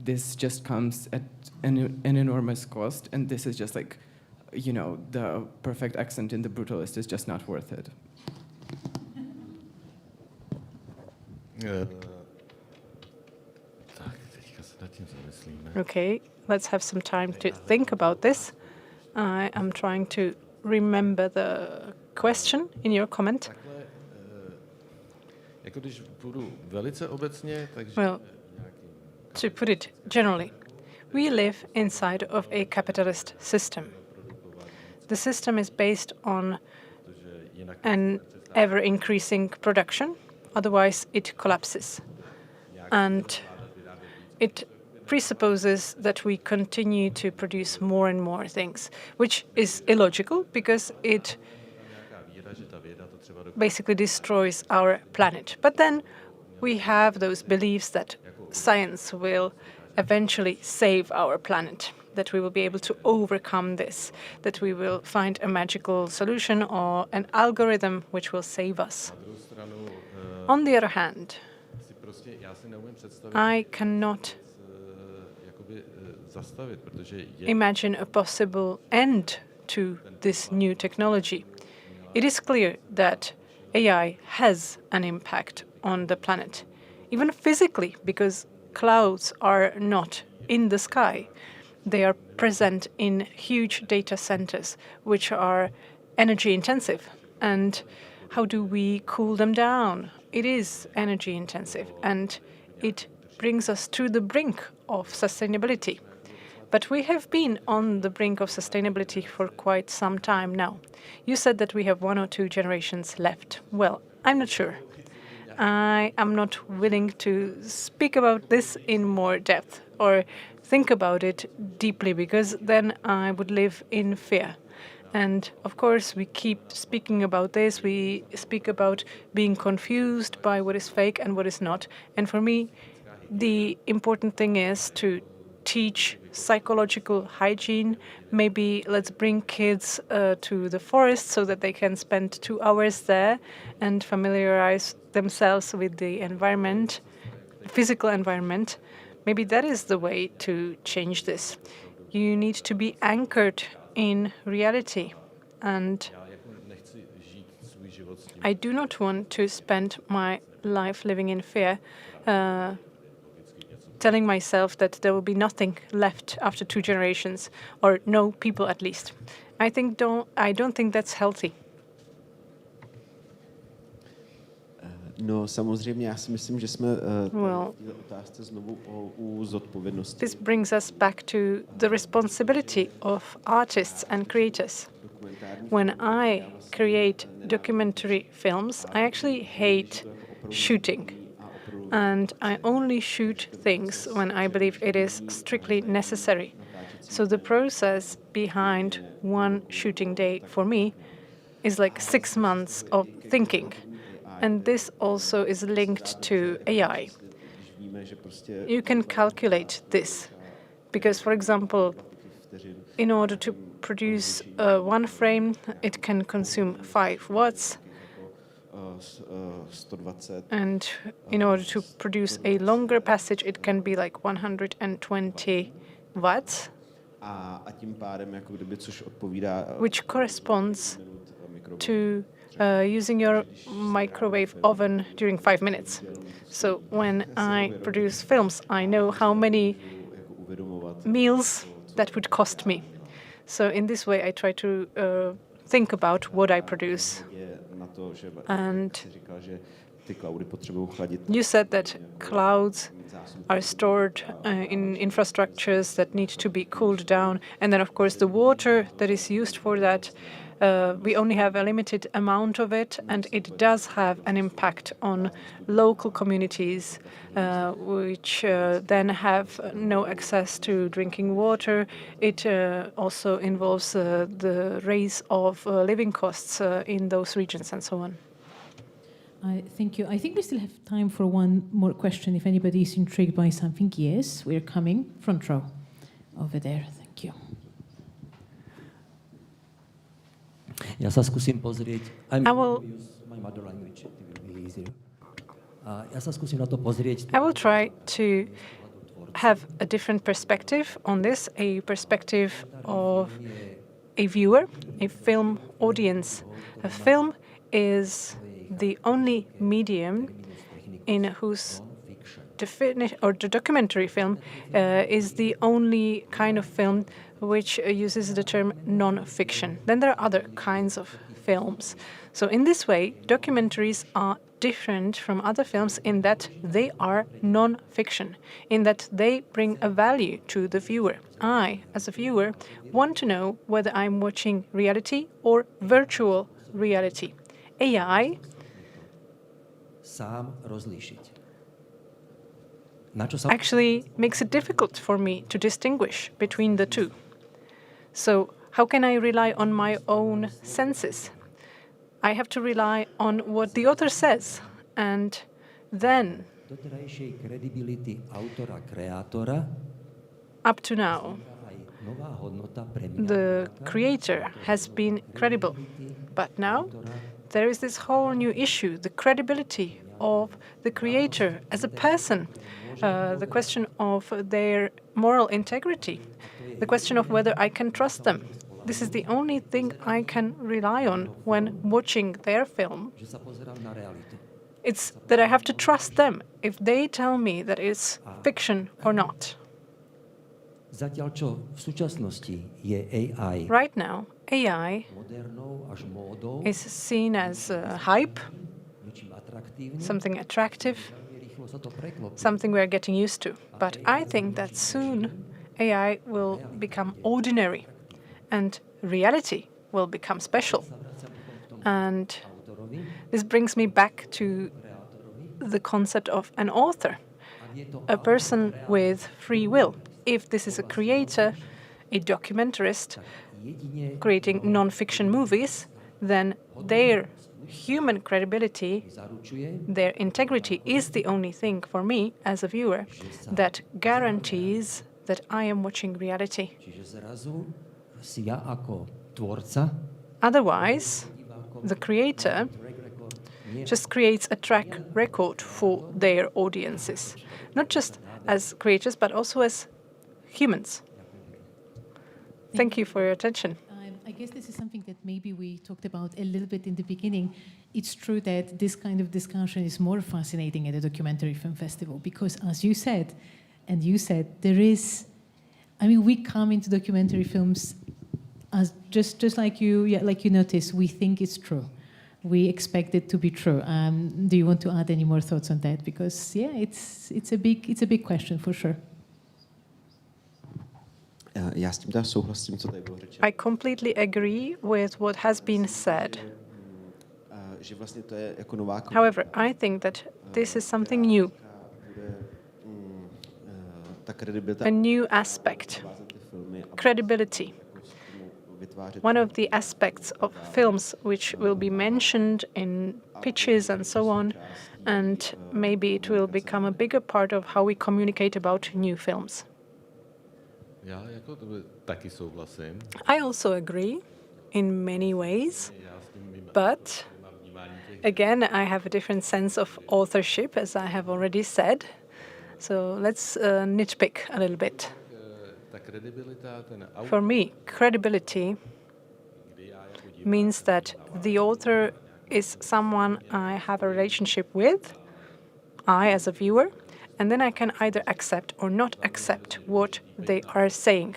this just comes at an enormous cost, and this is just like, you know, the perfect accent in The Brutalist is just not worth it? Okay, let's have some time to think about this. I am trying to remember the question in your comment. Well, to put it generally, we live inside of a capitalist system. The system is based on an ever-increasing production, otherwise it collapses. And it presupposes that we continue to produce more and more things, which is illogical because it basically destroys our planet. But then we have those beliefs that science will eventually save our planet, that we will be able to overcome this, that we will find a magical solution or an algorithm which will save us. On the other hand, I cannot imagine a possible end to this new technology. It is clear that AI has an impact on the planet, even physically, because clouds are not in the sky. They are present in huge data centers, which are energy intensive. And how do we cool them down? It is energy intensive, and it brings us to the brink of sustainability. But we have been on the brink of sustainability for quite some time now. You said that we have 1 or 2 generations left. Well, I'm not sure. I am not willing to speak about this in more depth or think about it deeply, because then I would live in fear. And of course, we keep speaking about this. We speak about being confused by what is fake and what is not. And for me, the important thing is to teach psychological hygiene. Maybe let's bring kids to the forest so that they can spend 2 hours there and familiarize themselves with the environment, physical environment. Maybe that is the way to change this. You need to be anchored in reality. And I do not want to spend my life living in fear, telling myself that there will be nothing left after 2 generations, or no people at least. I don't think that's healthy. No, samozřejmě, já si myslím, že jsme v této otázce znovu u zodpovědnosti. This brings us back to the responsibility of artists and creators. When I create documentary films, I actually hate shooting. And I only shoot things when I believe it is strictly necessary. So the process behind 1 shooting day for me is like 6 months of thinking. And this also is linked to AI. You can calculate this because, for example, in order to produce 1 frame, it can consume 5 watts. And in order to produce a longer passage, it can be like 120 watts, which corresponds to using your microwave oven during 5 minutes. So when I produce films, I know how many meals that would cost me. So in this way, I try to think about what I produce. And you said that clouds are stored in infrastructures that need to be cooled down. And then, of course, the water that is used for that, we only have a limited amount of it, and it does have an impact on local communities, which then have no access to drinking water. It also involves the raise of living costs in those regions and so on. Thank you. I think we still have time for one more question. If anybody is intrigued by something, yes, we're coming. Front row, over there. Thank you. Já sa skúsim pozrieť. I will try to have a different perspective on this, a perspective of a viewer, a film audience. A film is the only medium in whose definition, or the documentary film is the only kind of film which uses the term non-fiction. Then there are other kinds of films. So in this way, documentaries are different from other films in that they are non-fiction, in that they bring a value to the viewer. I, as a viewer, want to know whether I'm watching reality or virtual reality. AI actually makes it difficult for me to distinguish between the two. So how can I rely on my own senses? I have to rely on what the author says, and then up to now, the creator has been credible, but now there is this whole new issue, the credibility of the creator as a person, the question of their moral integrity, the question of whether I can trust them. This is the only thing I can rely on when watching their film. It's that I have to trust them if they tell me that it's fiction or not. Right now, AI is seen as hype, something attractive, something we're getting used to. But I think that soon AI will become ordinary and reality will become special. And this brings me back to the concept of an author, a person with free will. If this is a creator, a documentarist, creating non-fiction movies, then their human credibility, their integrity is the only thing for me as a viewer that guarantees that I am watching reality. Otherwise, the creator just creates a track record for their audiences, not just as creators, but also as humans. Thank you for your attention. I guess this is something that maybe we talked about a little bit in the beginning. It's true that this kind of discussion is more fascinating at a documentary film festival because, as you said, and you said, there is, I mean, we come into documentary films as just like you notice, we think it's true. We expect it to be true. Do you want to add any more thoughts on that? Because it's a big question for sure. I completely agree with what has been said. However, I think that this is something new, a new aspect, credibility. One of the aspects of films which will be mentioned in pitches and so on, and maybe it will become a bigger part of how we communicate about new films. I also agree in many ways, but again, I have a different sense of authorship, as I have already said. So let's nitpick a little bit. For me, credibility means that the author is someone I have a relationship with, I as a viewer, and then I can either accept or not accept what they are saying.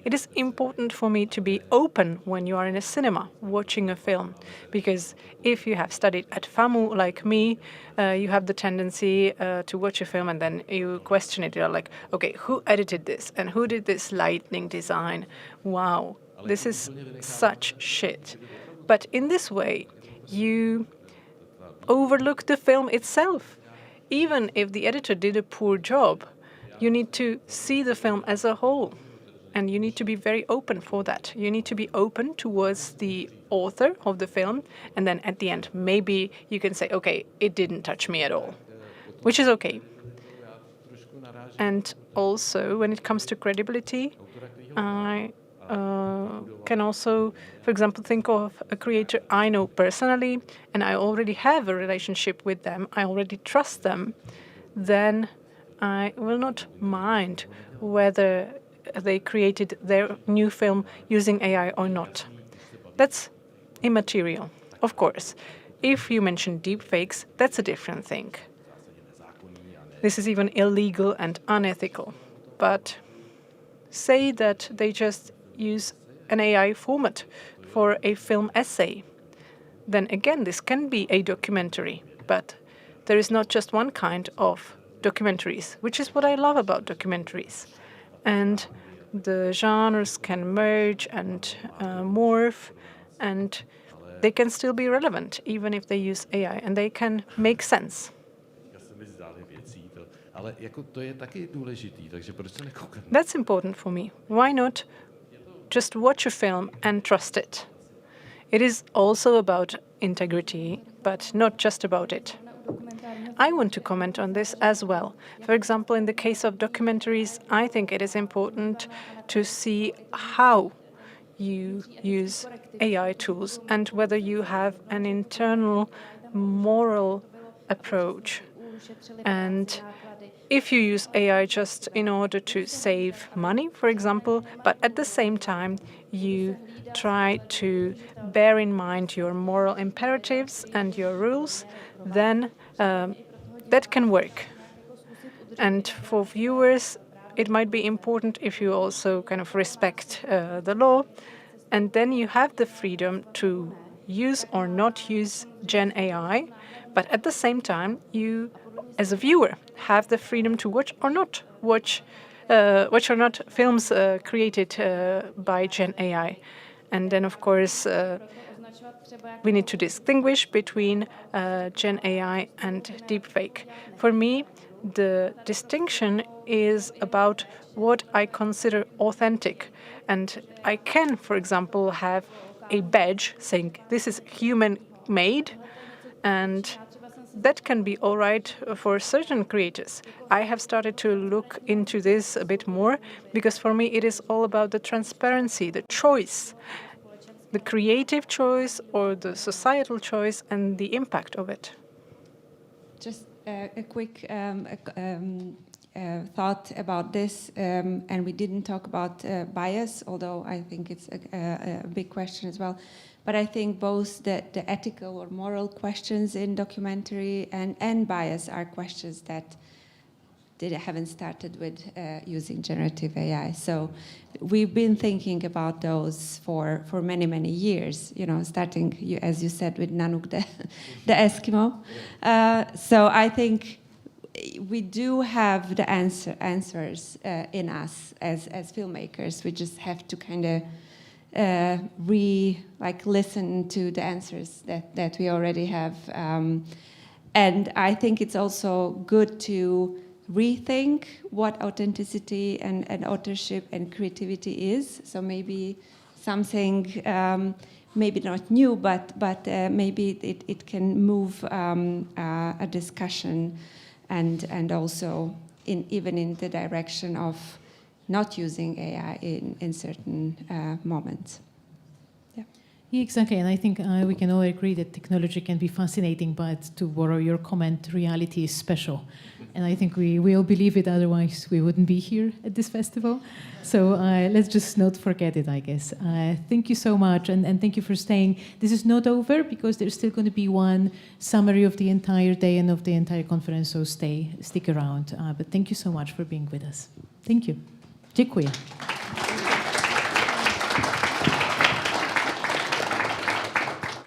It is important for me to be open when you are in a cinema watching a film, because if you have studied at FAMU like me, you have the tendency to watch a film and then you question it. You're like, okay, who edited this and who did this lighting design? Wow, this is such shit. But in this way, you overlook the film itself. Even if the editor did a poor job, you need to see the film as a whole. And you need to be very open for that. You need to be open towards the author of the film. And then at the end, maybe you can say, okay, it didn't touch me at all, which is okay. And also, when it comes to credibility, I can also, for example, think of a creator I know personally, and I already have a relationship with them, I already trust them, then I will not mind whether they created their new film using AI or not. That's immaterial, of course. If you mention deepfakes, that's a different thing. This is even illegal and unethical. But say that they just use an AI format for a film essay. Then again, this can be a documentary, but there is not just one kind of documentaries, which is what I love about documentaries. And the genres can merge and morph, and they can still be relevant, even if they use AI, and they can make sense. That's important for me. Why not just watch a film and trust it? It is also about integrity, but not just about it. I want to comment on this as well. For example, in the case of documentaries, I think it is important to see how you use AI tools and whether you have an internal moral approach. And if you use AI just in order to save money, for example, but at the same time you try to bear in mind your moral imperatives and your rules, then that can work. And for viewers, it might be important if you also kind of respect the law, and then you have the freedom to use or not use Gen AI, but at the same time, you, as a viewer, have the freedom to watch or not watch films created by Gen AI. And then, of course, we need to distinguish between Gen AI and deepfake. For me, the distinction is about what I consider authentic. And I can, for example, have a badge saying this is human-made, and that can be all right for certain creators. I have started to look into this a bit more, because for me it is all about the transparency, the choice, the creative choice or the societal choice and the impact of it. Just a quick thought about this, and we didn't talk about bias, although I think it's a big question as well. But I think both the ethical or moral questions in documentary and bias are questions that haven't started with using generative AI. So we've been thinking about those for many, many years, starting, as you said, with Nanook the Eskimo. So I think we do have the answers in us as filmmakers. We just have to kind of listen to the answers that we already have. And I think it's also good to rethink what authenticity and authorship and creativity is. So maybe something, maybe not new, but maybe it can move a discussion and also even in the direction of not using AI in certain moments. Yeah. Yeah, exactly, and I think we can all agree that technology can be fascinating, but to borrow your comment, reality is special. And I think we all believe it, otherwise we wouldn't be here at this festival. So let's just not forget it, I guess. Thank you so much, and thank you for staying. This is not over, because there's still going to be one summary of the entire day and of the entire conference, so stick around. But thank you so much for being with us. Thank you. Dziękuję.